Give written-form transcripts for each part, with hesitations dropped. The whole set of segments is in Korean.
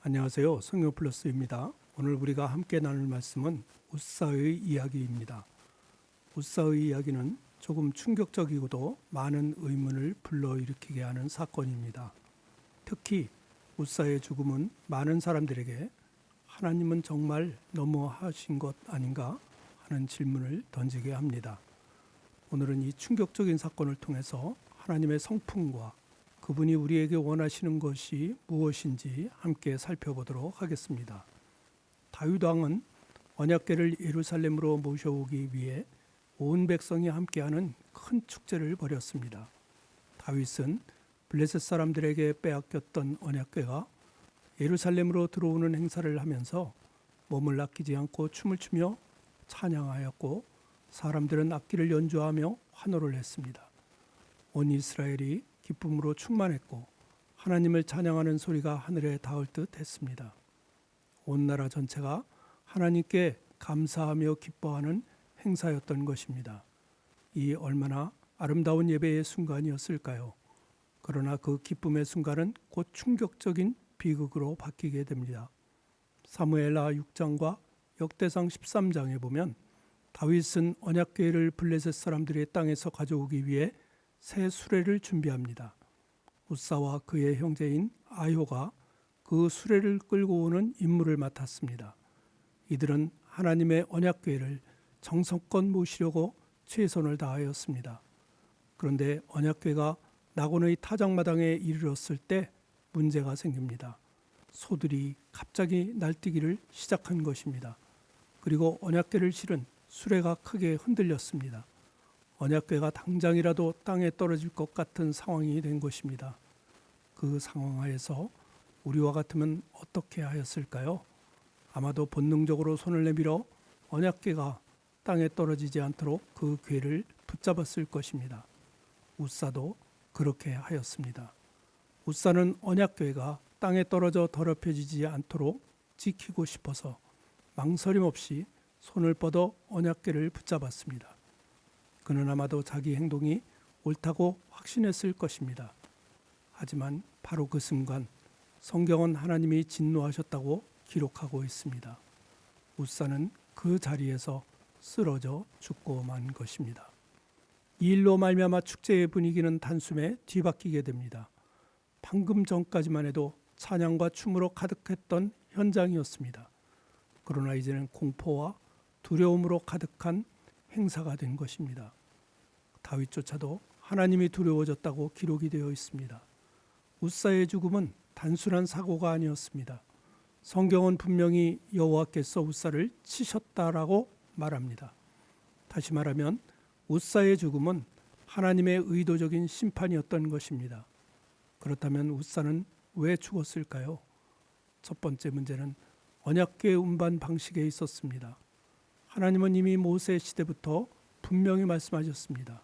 안녕하세요. 성경플러스입니다. 오늘 우리가 함께 나눌 말씀은 웃사의 이야기입니다. 웃사의 이야기는 조금 충격적이고도 많은 의문을 불러일으키게 하는 사건입니다. 특히 웃사의 죽음은 많은 사람들에게 하나님은 정말 너무하신 것 아닌가 하는 질문을 던지게 합니다. 오늘은 이 충격적인 사건을 통해서 하나님의 성품과 그분이 우리에게 원하시는 것이 무엇인지 함께 살펴보도록 하겠습니다. 다윗 왕은 언약궤를 예루살렘으로 모셔오기 위해 온 백성이 함께하는 큰 축제를 벌였습니다. 다윗은 블레셋 사람들에게 빼앗겼던 언약궤가 예루살렘으로 들어오는 행사를 하면서 몸을 아끼지 않고 춤을 추며 찬양하였고, 사람들은 악기를 연주하며 환호를 했습니다. 온 이스라엘이 기쁨으로 충만했고 하나님을 찬양하는 소리가 하늘에 닿을 듯 했습니다. 온 나라 전체가 하나님께 감사하며 기뻐하는 행사였던 것입니다. 이 얼마나 아름다운 예배의 순간이었을까요? 그러나 그 기쁨의 순간은 곧 충격적인 비극으로 바뀌게 됩니다. 사무엘하 6장과 역대상 13장에 보면 다윗은 언약궤를 블레셋 사람들의 땅에서 가져오기 위해 새 수레를 준비합니다. 웃사와 그의 형제인 아효가 그 수레를 끌고 오는 임무를 맡았습니다. 이들은 하나님의 언약궤를 정성껏 모시려고 최선을 다하였습니다. 그런데 언약궤가 낙원의 타작마당에 이르렀을 때 문제가 생깁니다. 소들이 갑자기 날뛰기를 시작한 것입니다. 그리고 언약궤를 실은 수레가 크게 흔들렸습니다. 언약궤가 당장이라도 땅에 떨어질 것 같은 상황이 된 것입니다. 그 상황 하에서 우리와 같으면 어떻게 하였을까요? 아마도 본능적으로 손을 내밀어 언약궤가 땅에 떨어지지 않도록 그 궤를 붙잡았을 것입니다. 웃사도 그렇게 하였습니다. 웃사는 언약궤가 땅에 떨어져 더럽혀지지 않도록 지키고 싶어서 망설임 없이 손을 뻗어 언약궤를 붙잡았습니다. 그는 아마도 자기 행동이 옳다고 확신했을 것입니다. 하지만 바로 그 순간 성경은 하나님이 진노하셨다고 기록하고 있습니다. 웃사는 그 자리에서 쓰러져 죽고 만 것입니다. 이 일로 말미암아 축제의 분위기는 단숨에 뒤바뀌게 됩니다. 방금 전까지만 해도 찬양과 춤으로 가득했던 현장이었습니다. 그러나 이제는 공포와 두려움으로 가득한 행사가 된 것입니다. 다윗조차도 하나님이 두려워졌다고 기록이 되어 있습니다. 웃사의 죽음은 단순한 사고가 아니었습니다. 성경은 분명히 여호와께서 웃사를 치셨다라고 말합니다. 다시 말하면 웃사의 죽음은 하나님의 의도적인 심판이었던 것입니다. 그렇다면 웃사는 왜 죽었을까요? 첫 번째 문제는 언약궤 운반 방식에 있었습니다. 하나님은 이미 모세 시대부터 분명히 말씀하셨습니다.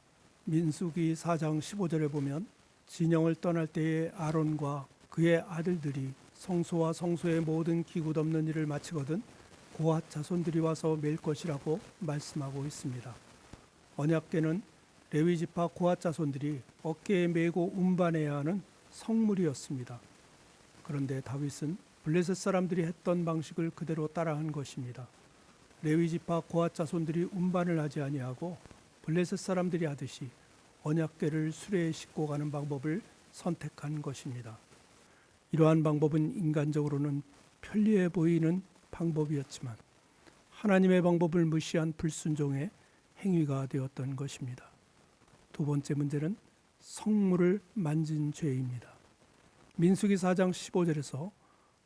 민수기 4장 15절에 보면 진영을 떠날 때에 아론과 그의 아들들이 성소와 성소의 모든 기구 덮는 일을 마치거든 고핫 자손들이 와서 맬 것이라고 말씀하고 있습니다. 언약궤는 레위 지파 고핫 자손들이 어깨에 메고 운반해야 하는 성물이었습니다. 그런데 다윗은 블레셋 사람들이 했던 방식을 그대로 따라한 것입니다. 레위 지파 고핫 자손들이 운반을 하지 아니하고 블레셋 사람들이 하듯이 언약궤를 수레에 싣고 가는 방법을 선택한 것입니다. 이러한 방법은 인간적으로는 편리해 보이는 방법이었지만 하나님의 방법을 무시한 불순종의 행위가 되었던 것입니다. 두 번째 문제는 성물을 만진 죄입니다. 민수기 4장 15절에서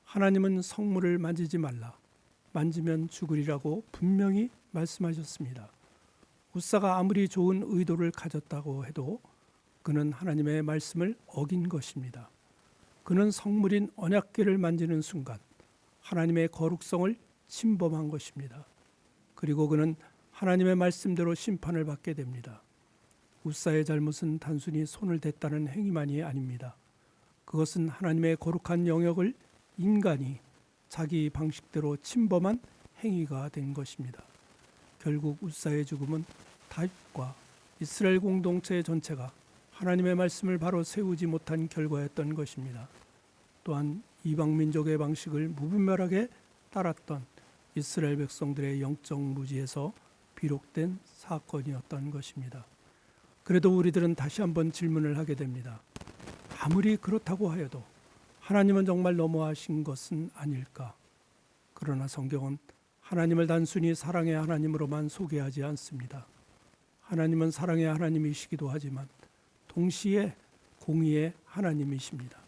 하나님은 성물을 만지지 말라, 만지면 죽으리라고 분명히 말씀하셨습니다. 웃사가 아무리 좋은 의도를 가졌다고 해도 그는 하나님의 말씀을 어긴 것입니다. 그는 성물인 언약궤를 만지는 순간 하나님의 거룩성을 침범한 것입니다. 그리고 그는 하나님의 말씀대로 심판을 받게 됩니다. 웃사의 잘못은 단순히 손을 댔다는 행위만이 아닙니다. 그것은 하나님의 거룩한 영역을 인간이 자기 방식대로 침범한 행위가 된 것입니다. 결국 웃사의 죽음은 다윗과 이스라엘 공동체 전체가 하나님의 말씀을 바로 세우지 못한 결과였던 것입니다. 또한 이방 민족의 방식을 무분별하게 따랐던 이스라엘 백성들의 영적 무지에서 비롯된 사건이었던 것입니다. 그래도 우리들은 다시 한번 질문을 하게 됩니다. 아무리 그렇다고 하여도 하나님은 정말 너무하신 것은 아닐까? 그러나 성경은 하나님을 단순히 사랑의 하나님으로만 소개하지 않습니다. 하나님은 사랑의 하나님이시기도 하지만 동시에 공의의 하나님이십니다.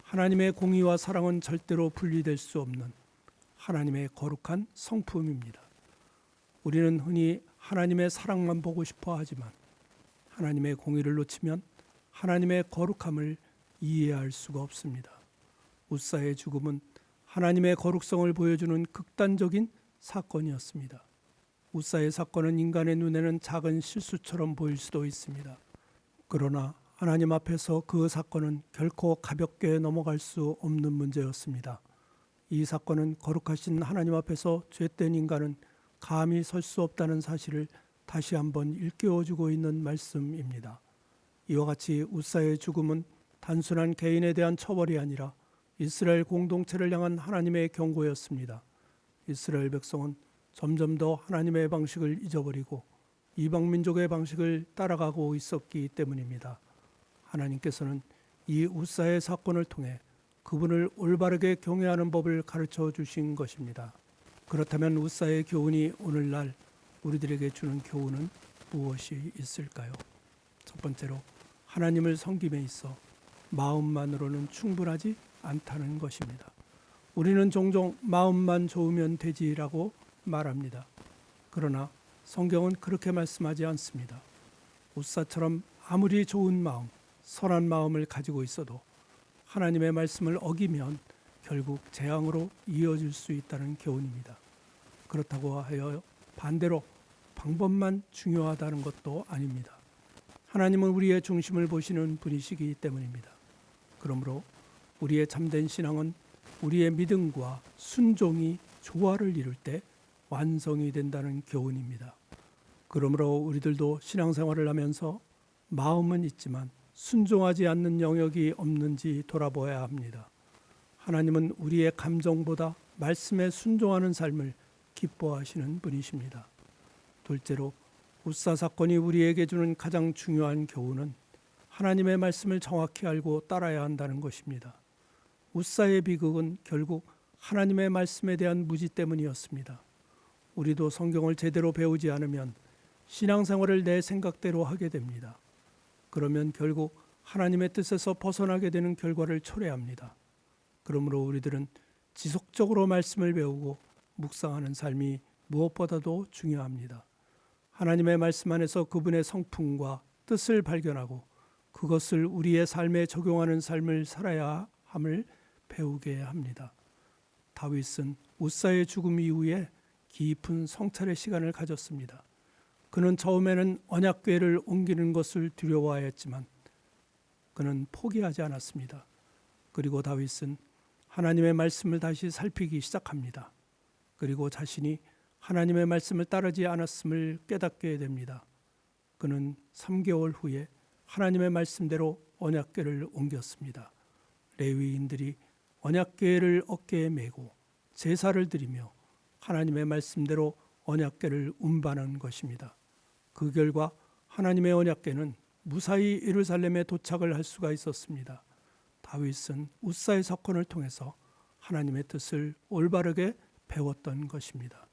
하나님의 공의와 사랑은 절대로 분리될 수 없는 하나님의 거룩한 성품입니다. 우리는 흔히 하나님의 사랑만 보고 싶어 하지만 하나님의 공의를 놓치면 하나님의 거룩함을 이해할 수가 없습니다. 웃사의 죽음은 하나님의 거룩성을 보여주는 극단적인 사건이었습니다. 웃사의 사건은 인간의 눈에는 작은 실수처럼 보일 수도 있습니다. 그러나 하나님 앞에서 그 사건은 결코 가볍게 넘어갈 수 없는 문제였습니다. 이 사건은 거룩하신 하나님 앞에서 죄된 인간은 감히 설 수 없다는 사실을 다시 한번 일깨워주고 있는 말씀입니다. 이와 같이 웃사의 죽음은 단순한 개인에 대한 처벌이 아니라 이스라엘 공동체를 향한 하나님의 경고였습니다. 이스라엘 백성은 점점 더 하나님의 방식을 잊어버리고 이방 민족의 방식을 따라가고 있었기 때문입니다. 하나님께서는 이 웃사의 사건을 통해 그분을 올바르게 경외하는 법을 가르쳐 주신 것입니다. 그렇다면 웃사의 교훈이 오늘날 우리들에게 주는 교훈은 무엇이 있을까요? 첫 번째로 하나님을 섬김에 있어 마음만으로는 충분하지 않다는 것입니다. 우리는 종종 마음만 좋으면 되지라고 말합니다. 그러나 성경은 그렇게 말씀하지 않습니다. 웃사처럼 아무리 좋은 마음, 선한 마음을 가지고 있어도 하나님의 말씀을 어기면 결국 재앙으로 이어질 수 있다는 교훈입니다. 그렇다고 하여 반대로 방법만 중요하다는 것도 아닙니다. 하나님은 우리의 중심을 보시는 분이시기 때문입니다. 그러므로 우리의 참된 신앙은 우리의 믿음과 순종이 조화를 이룰 때 완성이 된다는 교훈입니다. 그러므로 우리들도 신앙생활을 하면서 마음은 있지만 순종하지 않는 영역이 없는지 돌아보아야 합니다. 하나님은 우리의 감정보다 말씀에 순종하는 삶을 기뻐하시는 분이십니다. 둘째로 웃사 사건이 우리에게 주는 가장 중요한 교훈은 하나님의 말씀을 정확히 알고 따라야 한다는 것입니다. 웃사의 비극은 결국 하나님의 말씀에 대한 무지 때문이었습니다. 우리도 성경을 제대로 배우지 않으면 신앙생활을 내 생각대로 하게 됩니다. 그러면 결국 하나님의 뜻에서 벗어나게 되는 결과를 초래합니다. 그러므로 우리들은 지속적으로 말씀을 배우고 묵상하는 삶이 무엇보다도 중요합니다. 하나님의 말씀 안에서 그분의 성품과 뜻을 발견하고 그것을 우리의 삶에 적용하는 삶을 살아야 함을 배우게 합니다. 다윗은 웃사의 죽음 이후에 깊은 성찰의 시간을 가졌습니다. 그는 처음에는 언약궤를 옮기는 것을 두려워하였지만 그는 포기하지 않았습니다. 그리고 다윗은 하나님의 말씀을 다시 살피기 시작합니다. 그리고 자신이 하나님의 말씀을 따르지 않았음을 깨닫게 됩니다. 그는 3개월 후에 하나님의 말씀대로 언약궤를 옮겼습니다. 레위인들이 언약궤를 어깨에 메고 제사를 드리며 하나님의 말씀대로 언약궤를 운반한 것입니다. 그 결과 하나님의 언약궤는 무사히 예루살렘에 도착을 할 수가 있었습니다. 다윗은 웃사의 사건을 통해서 하나님의 뜻을 올바르게 배웠던 것입니다.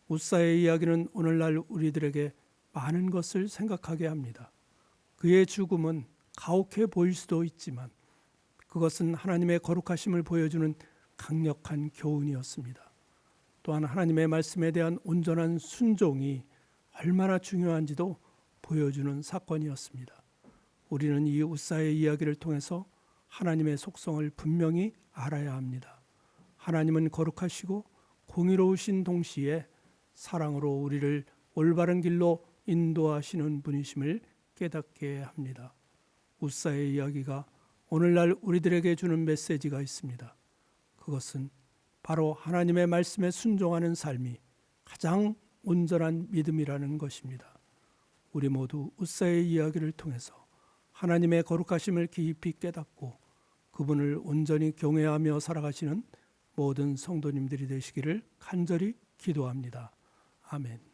웃사의 이야기는 오늘날 우리들에게 많은 것을 생각하게 합니다. 그의 죽음은 가혹해 보일 수도 있지만 그것은 하나님의 거룩하심을 보여주는 강력한 교훈이었습니다. 또한 하나님의 말씀에 대한 온전한 순종이 얼마나 중요한지도 보여주는 사건이었습니다. 우리는 이 웃사의 이야기를 통해서 하나님의 속성을 분명히 알아야 합니다. 하나님은 거룩하시고 공의로우신 동시에 사랑으로 우리를 올바른 길로 인도하시는 분이심을 깨닫게 합니다. 웃사의 이야기가 오늘날 우리들에게 주는 메시지가 있습니다. 그것은 바로 하나님의 말씀에 순종하는 삶이 가장 온전한 믿음이라는 것입니다. 우리 모두 웃사의 이야기를 통해서 하나님의 거룩하심을 깊이 깨닫고 그분을 온전히 경외하며 살아가시는 모든 성도님들이 되시기를 간절히 기도합니다. 아멘.